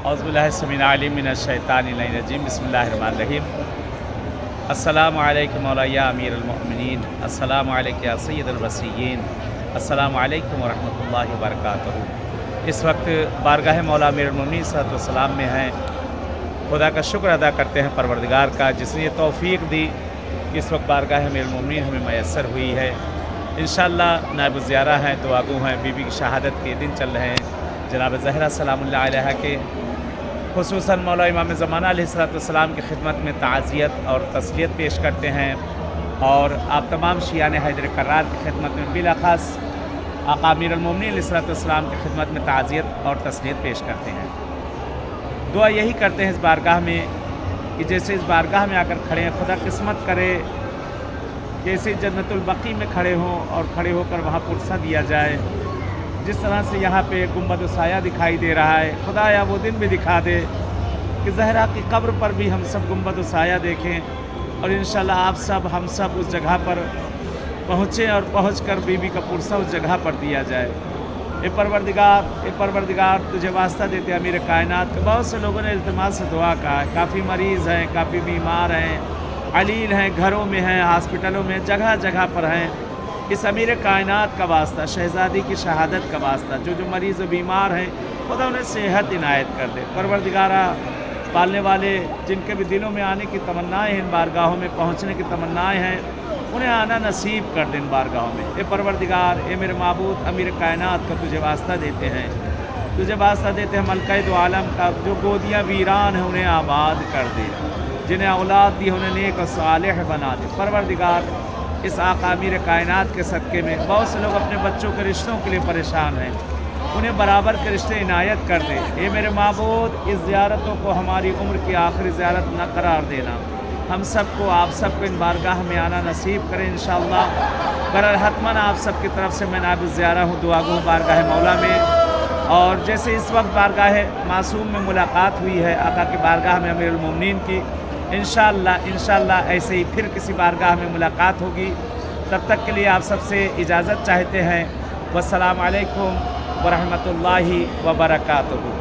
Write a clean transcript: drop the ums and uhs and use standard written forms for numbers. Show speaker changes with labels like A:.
A: औज़ुबिल्लाहि अस्समीउल अलीम मिनश्शैतानिर रजीम बिस्मिल्लाहिर्रहमानिर्रहीम। अस्सलामु अलैकुम या अमीरुल मोमिनीन, अस्सलामु अलैका या सय्यदुल वसीय्यीन, अस्सलामु अलैकुम व रहमतुल्लाहि व बरकातुहू। इस वक्त बारगाह मौला अमीरुल मोमिनीन सल्लल्लाहु अलैहि वसल्लम में हैं। खुदा का शुक्र अदा करते हैं परवरदिगार का, जिसने ये तौफ़ीक़ दी कि इस वक्त बारगाह अमीरुल मोमिनीन हमें मैसर हुई है। इंशाअल्लाह नायब ज़ियारा हैं, दुआगो हैं, बीबी की शहादत के दिन चल रहे हैं। जनाब ज़हरा सलामुल्लाह अलैहा के खुसूसन मौला इमाम ज़माना अलैहिस्सलाम की खिदमत में ताज़ियत और तस्लियत पेश करते हैं, और आप तमाम शियाने हैदर कर्रार की खिदमत में बिलाख़ास आका अमीरुल मोमिनीन अलैहिस्सलाम की खिदमत में ताज़ियत और तस्लियत पेश करते हैं। दुआ यही करते हैं इस बारगाह में कि जैसे इस बारगाह में आकर खड़े हैं, खुदा किस्मत करे जैसे जन्नतुल बकी में खड़े हों और खड़े होकर वहाँ पुरसा दिया जाए। जिस तरह से यहाँ पे गुंबद साया दिखाई दे रहा है, खुदाया वो दिन भी दिखा दे कि ज़हरा की कब्र पर भी हम सब गुंबद साया देखें, और इंशाअल्लाह आप सब हम सब उस जगह पर पहुँचें और पहुँचकर बीबी का पुरसा उस जगह पर दिया जाए। ए परवरदिगार तुझे वास्ता देते अमीर कायनात। बहुत से लोगों ने इल्तिमास से दुआ कहा है, काफ़ी मरीज़ हैं, काफ़ी बीमार हैं, अलील हैं, घरों में हैं, हॉस्पिटलों में, जगह जगह पर हैं। इस अमीर कायनात का वास्ता, शहज़ादी की शहादत का वास्ता, जो मरीज़ व बीमार हैं, खुदा उन्हें सेहत इनायत कर दे। परवरदिगारा पालने वाले जिनके भी दिलों में आने की तमन्नाएँ हैं, इन बारगाहों में पहुँचने की तमन्नाएँ हैं, उन्हें आना नसीब कर दे इन बारगाहों में। ए परवरदिगार, ए मेरे माबूद अमीर कायनात का तुझे वास्ता देते हैं, तुझे वास्ता देते हैं मलका दो आलम का, जो गोदियाँ वीरान हैं उन्हें आबाद कर दे, जिन्हें औलाद दी उन्हें नेक और सालेह बना दे। परवरदिगार, इस आका अमीर कायनात के सदक़े में बहुत से लोग अपने बच्चों के रिश्तों के लिए परेशान हैं, उन्हें बराबर के रिश्ते इनायत कर दे। ए मेरे माबूद, इस ज़ियारतों को हमारी उम्र की आखिरी ज़ियारत न करार देना। हम सबको, आप सबको इन बारगाह में आना नसीब करें इंशाअल्लाह। बहरहाल हतमन आप सब की तरफ से मैं नायब ज़ियारा हूँ, दुआगो बारगाह मौला में। और जैसे इस वक्त बारगाह मासूम में मुलाकात हुई है आका की बारगाह में अमीरुल मोमिनीन की, इंशाअल्लाह ऐसे ही फिर किसी बारगाह में मुलाकात होगी। तब तक के लिए आप सबसे इजाज़त चाहते हैं। वस्सलामु अलैकुम व रहमतुल्लाहि व बरकातुहू।